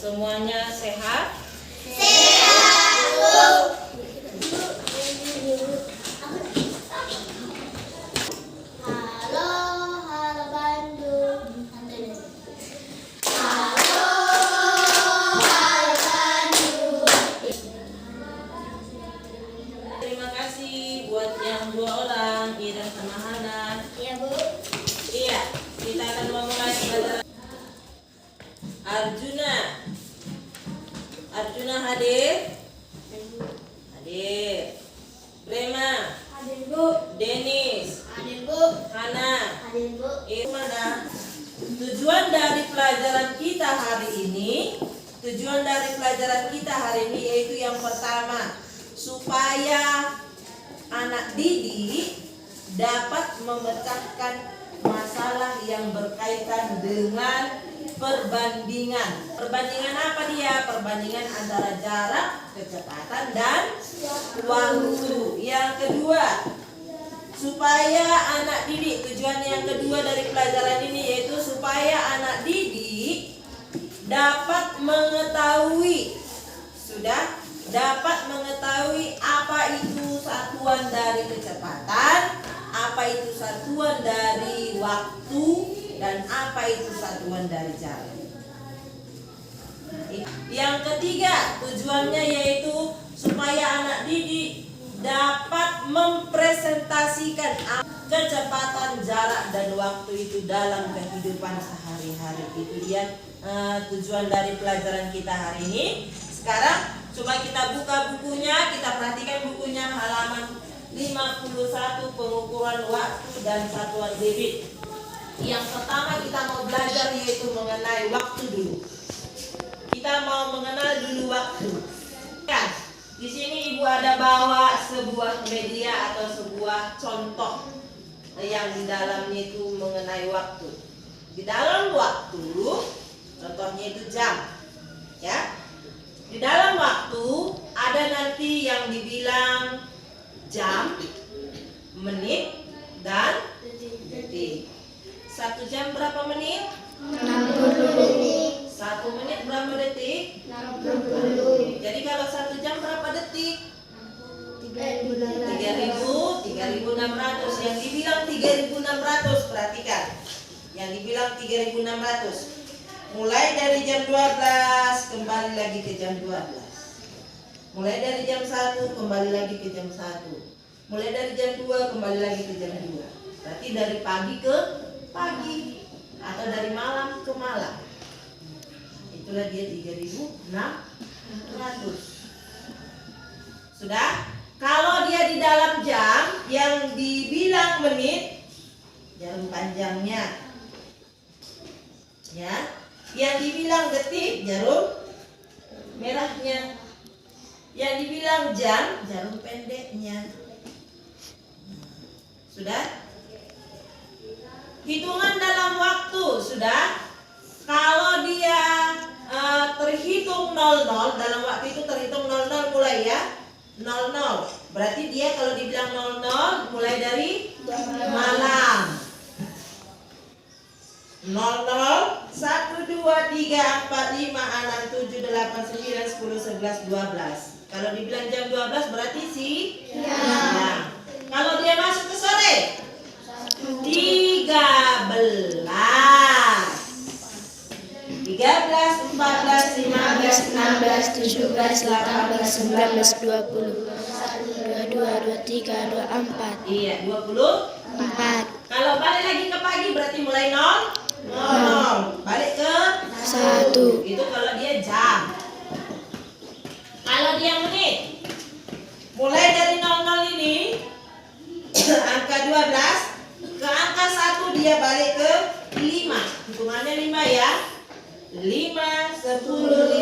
Semuanya sehat? Sehat, Bu. Halo, halo Bandung. Halo, halo Bandung. Terima kasih buat yang 2 orang, Ira sama Hana. Iya, Bu. Iya, kita akan memulai pelajaran. Arjuna hadir? Hadir. Brema, Hadir, Bu. Denis, Hadir, Bu. Hana, Hadir, Bu. Irmana. Tujuan dari pelajaran kita hari ini yaitu yang pertama, supaya anak didik dapat memecahkan masalah yang berkaitan dengan perbandingan. Perbandingan apa dia? Perbandingan antara jarak, kecepatan, dan waktu. Yang kedua, supaya anak didik, tujuan yang kedua dari pelajaran ini yaitu supaya anak didik dapat mengetahui apa itu satuan dari kecepatan, apa itu satuan dari waktu, dan apa itu satuan dari jarak. Yang ketiga, tujuannya yaitu supaya anak didik dapat mempresentasikan kecepatan, jarak, dan waktu itu dalam kehidupan sehari-hari. Itu dia tujuan dari pelajaran kita hari ini. Sekarang coba kita buka bukunya, kita perhatikan bukunya halaman 51, pengukuran waktu dan satuan debit. Yang pertama kita mau belajar yaitu mengenai waktu dulu. Kita mau mengenal dulu waktu. Kan, di sini Ibu ada bawa sebuah media atau sebuah contoh yang di dalamnya itu mengenai waktu. Di dalam waktu, contohnya itu jam. Ya. Di dalam waktu ada nanti yang dibilang jam, menit, dan detik. 1 jam berapa menit? 60 detik. 1 menit berapa detik? 60. Jadi kalau 1 jam berapa detik? 3.600. 3.600. Yang dibilang 3.600, perhatikan. Yang dibilang 3.600. Mulai dari jam 12 kembali lagi ke jam 12. Mulai dari jam 1 kembali lagi ke jam 1. Mulai dari jam 2 kembali lagi ke jam 2. Berarti dari pagi ke pagi atau dari malam ke malam. Itulah dia 3.600. Sudah? Kalau dia di dalam jam, yang dibilang menit, jarum panjangnya. Ya. Yang dibilang detik, jarum merahnya. Yang dibilang jam, jarum pendeknya. Sudah? Hitungan dalam waktu, sudah? Kalau dia terhitung 00, dalam waktu itu terhitung 00 mulai ya. 00. Berarti dia kalau dibilang 00 mulai dari malam. 00, 1, 2, 3, 4, 5, 6, 7, 8, 9, 10, 11, 12. Kalau dibilang jam 12 berarti siang. Ya. Kalau dia masuk ke sore, 13, 14, 15, 16, 17, 18, 19, 20, 22, 23, 24. Iya, 24. 4, Kalau balik lagi ke pagi berarti mulai 0. Balik ke 1, itu kalau dia jam. Kalau dia menit, mulai dari 00 ini angka 12 ke angka 1 dia balik ke 5. Hitungannya 5 ya. 5, 10,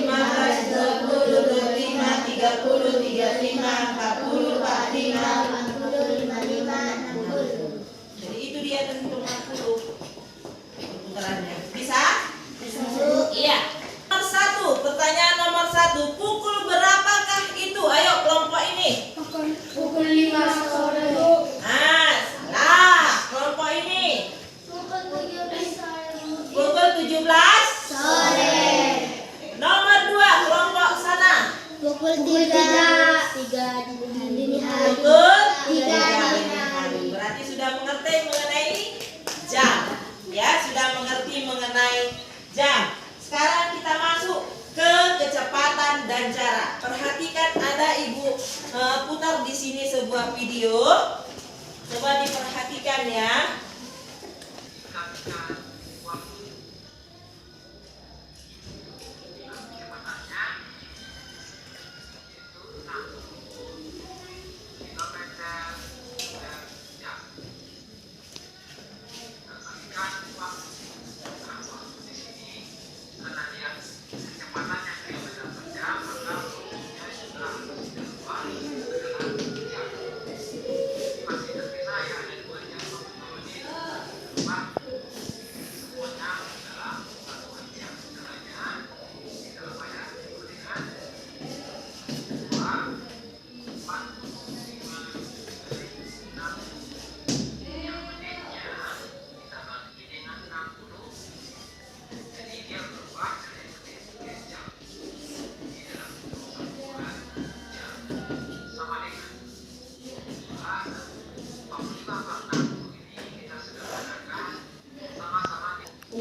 15, 20, 25, 30, 35, 40, 45, 60. Jadi itu dia terhitung 60 perputarannya. Bisa? Iya. Nomor 1, pertanyaan nomor 1. Pukul berapakah itu? Ayo kelompok ini. pukul 5 sore. Salah. Kelompok ini. Pukul 17 sore. Pukul 17 Sore. Nomor tiga dini hari. Betul? Tiga dini hari. Berarti sudah mengerti mengenai jam. Ya, sudah mengerti mengenai jam. Sekarang kita masuk ke kecepatan dan jarak. Perhatikan, ada ibu putar di sini sebuah video. Coba diperhatikan ya.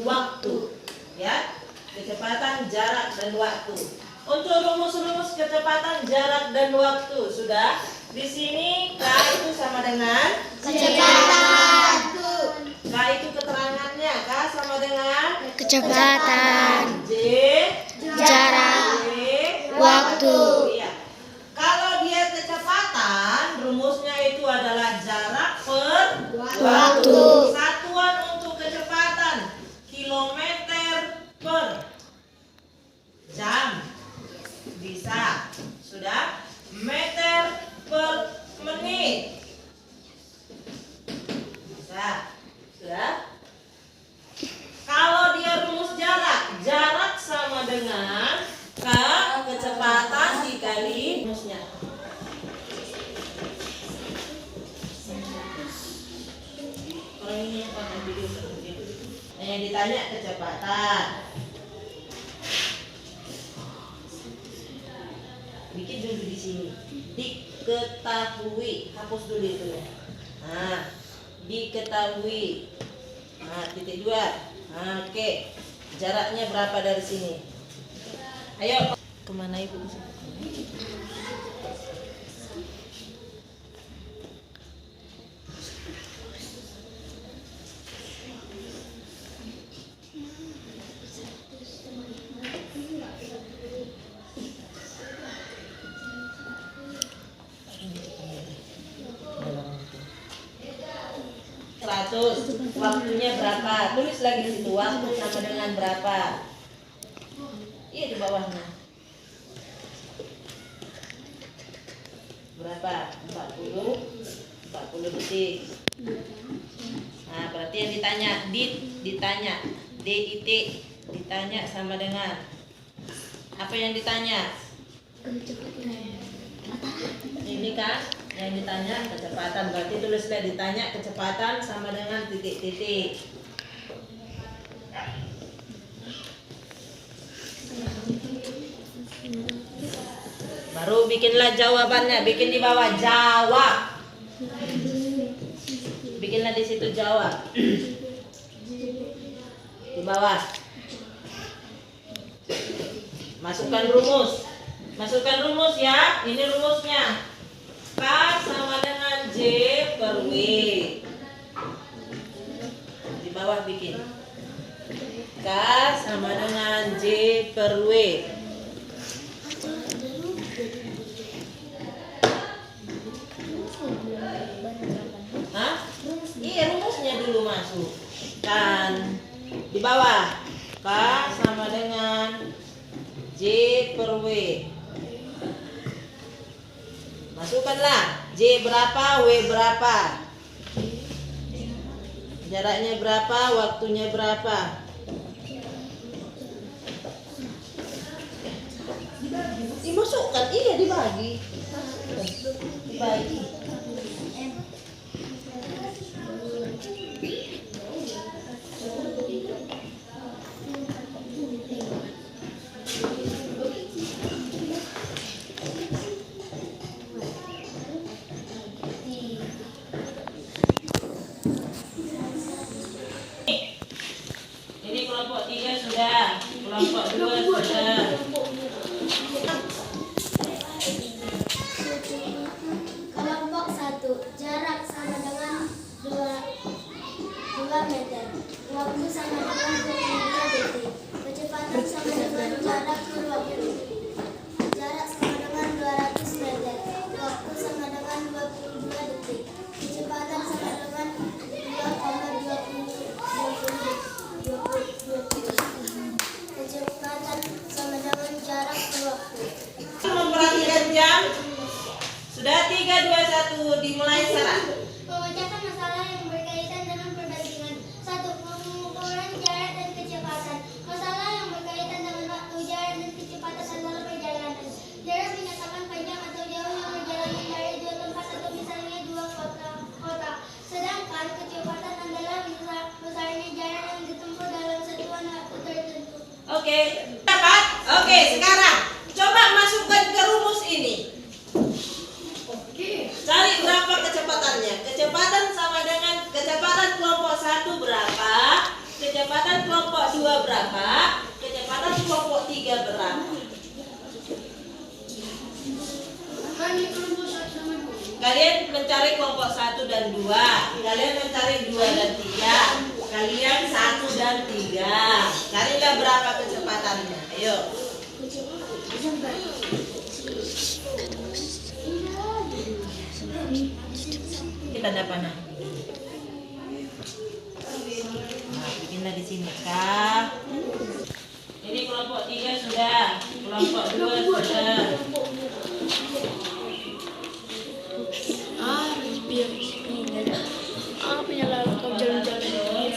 Waktu, ya, kecepatan, jarak, dan waktu. Untuk rumus-rumus kecepatan, jarak, dan waktu sudah di sini. K itu sama dengan Kecepatan. K itu keterangannya. K sama dengan Kecepatan. J Jarak. J Waktu. Iya. Kalau dia kecepatan, rumusnya itu adalah jarak per Waktu. Satuan untuk kecepatan kilometer per jam. Bisa. Sudah. Meter per menit. Bisa. Sudah. Kalau dia rumus jarak, jarak sama dengan K kecepatan dikali rumusnya. Orang ini yang pakai video seperti itu. Nah, yang ditanya kecepatan. Bikin dulu di sini. Diketahui, hapus dulu itu ya. Nah, diketahui. Nah, titik 2. Nah, oke. Jaraknya berapa dari sini? Ayo, kemana ibu? 100. Waktunya berapa? Tulis lagi di situ. Waktu sama dengan berapa? Iya, di bawahnya. Berapa? 40 detik. Nah, berarti yang ditanya ditanya DIT ditanya sama dengan apa yang ditanya? Ini kan yang ditanya kecepatan, berarti tulislah ditanya kecepatan sama dengan titik-titik. Baru bikinlah jawabannya, bikin di bawah jawab. Bikinlah di situ jawab. Di bawah. Masukkan rumus. Masukkan rumus ya. Ini rumusnya. K sama dengan J per W. Di bawah bikin. K sama dengan J per W. Hah? Iya, rumusnya dulu masuk. Dan di bawah K sama dengan J per W. Masukkanlah J berapa, W berapa. Jaraknya berapa, waktunya berapa. Dimasukkan, iya dibagi. Dibagi. sama dengan 23 detik. Kecepatan sama dengan jarak keluar. Jarak sama dengan 200 meter. Waktu sama dengan 22 detik. Kecepatan sama dengan 2,20. Kecepatan sama dengan jarak ke waktu. Memperhatikan jam. Sudah 3, 2, 1 dimulai Sarah. Memecahkan masalah yang berkaitan dengan perbandingan. 1. Pengukuran jarak dan kecepatan. Masalah yang berkaitan dengan waktu, jarak, dan kecepatan adalah perjalanan. Jarak menyatakan panjang atau jauh yang perjalanan dari dua tempat atau misalnya dua kota. Sedangkan kecepatan adalah besarnya jarak yang ditempuh dalam satuan waktu tertentu. Oke, dapat? Oke, sekarang coba masukkan ke rumus ini. Cari berapa kecepatannya. Kecepatan sama dengan kecepatan kelompok 1 berapa, kecepatan kelompok 2 berapa, kecepatan kelompok 3 berapa. Kalian mencari kelompok 1 dan 2. Kalian mencari 2 dan 3. Kalian 1 dan 3. Carilah berapa kecepatannya. Ayo. Kita dapat nah. Bikinlah di sini kak. Ini kelompok 3 sudah, kelompok 2 sudah. Punya lalu kau jalan-jalan.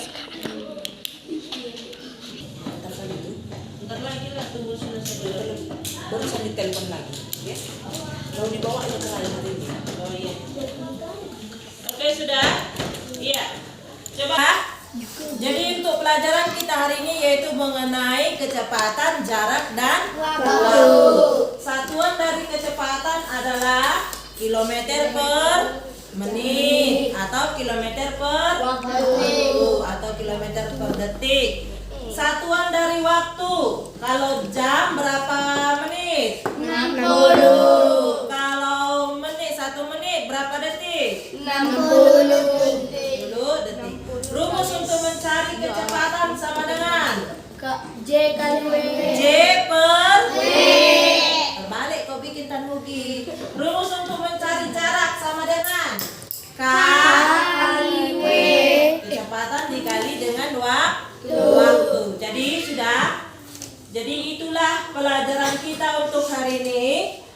Bentar lagi lah, tunggu selesai dulu. Baru saya ditelepon lagi, ya. Mau dibawa aja ke saya hari ini. Oh iya. Oke sudah? Iya. Coba. Jadi untuk pelajaran kita hari ini yaitu mengenai kecepatan, jarak, dan waktu. Satuan dari kecepatan adalah kilometer per menit atau kilometer per waktu atau kilometer per detik. Satuan dari waktu, kalau jam berapa menit? 60. Kalau menit, 1 menit berapa detik? 60 detik. Rumus untuk mencari kecepatan sama dengan J kali W. J per W. Terbalik kau bikin Tanmugi. Rumus untuk mencari jarak sama dengan K kali W. Kecepatan dikali dengan waktu. Jadi itulah pelajaran kita untuk hari ini.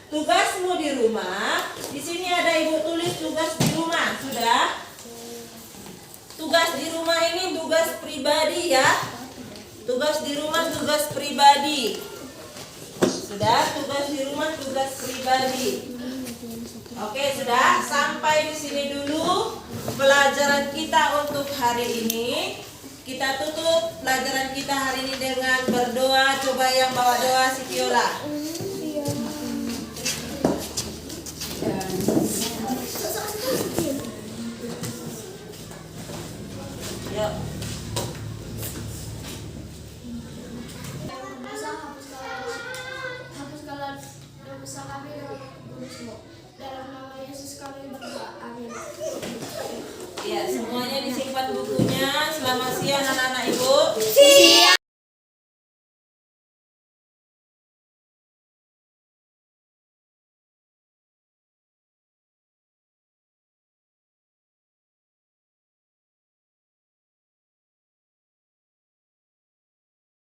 Tugasmu di rumah. Di sini ada ibu tulis tugas di rumah. Sudah? Tugas di rumah ini tugas pribadi ya. Tugas di rumah tugas pribadi. Sudah? Tugas di rumah tugas pribadi. Oke, sudah. Sampai di sini dulu pelajaran kita untuk hari ini. Kita tutup pelajaran kita hari ini dengan berdoa. Coba yang bawa doa si Viola. Yuk. Hapuskanlah dosa kami dalam kudus-Mu. Dalam nama Yesus kami berdoa. Amin. Ya, semuanya disimpan bukunya. Selamat siang anak-anak ibu. Siap.